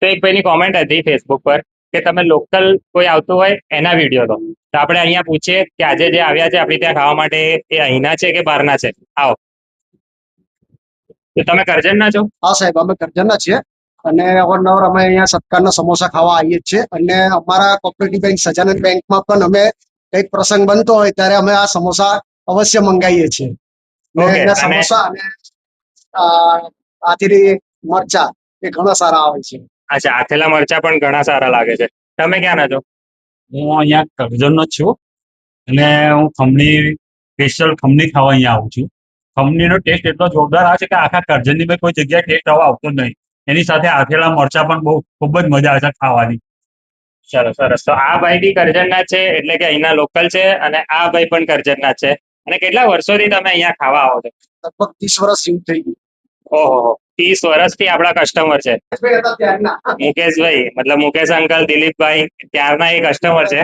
તો એક ભાઈની કોમેન્ટ હતી ફેસબુક પર કે તમે લોકલ કોઈ આવતું હોય એના વિડીયો લો. તો આપણે અહીંયા પૂછીએ કે આજે જે આવ્યા છે આપણી ત્યાં ખાવા માટે એ અહીંના છે કે બહારના છે. આવો. તો તમે કરજણના છો? હા સાહેબ, અમે કરજણના છીએ અને અવારનવાર અમે અહીંયા સત્કારના સમોસા ખાવા આવીએ છીએ અને અમારા કોઓપરેટિવ બેંક સજાનંદ બેંકમાં પણ અમે કંઈક પ્રસંગ બનતો હોય ત્યારે અમે આ સમોસા અવશ્ય મંગાવીએ છીએ. Okay, એના સમોસા અને આથેરી મરચા એ ઘણા સારા આવે છે. અચ્છા, આથેલા મરચા પણ ઘણા સારા લાગે છે. તમે ક્યાંના છો? હું અહીંયા કરજણનો જ છું અને હું ખમણી સ્પેશિયલ ખમણી ખાવા અહીંયા આવું છું. ખમણીનો ટેસ્ટ એટલો જોરદાર આવે છે કે આખા કરજણની મેં કોઈ જગ્યાએ ટેસ્ટ આવો આવતો જ નહીં. એની સાથે આથેલા મરચા પણ ખૂબ જ મજા આવે છે ખાવાની. સરસ સરસ. તો આ ભાઈ બી કરજણના છે એટલે કે અહીંના લોકલ છે અને આ ભાઈ પણ કરજણના છે. અને કેટલા વર્ષોથી તમે અહીંયા ખાવા આવો છો? લગભગ 30 વર્ષ જેવું થઈ ગયું. ઓહો, 30 વર્ષથી આપણા કસ્ટમર છે. મુકેશભાઈ, મતલબ મુકેશ અંકલ, દિલીપભાઈ ત્યારના એ કસ્ટમર છે.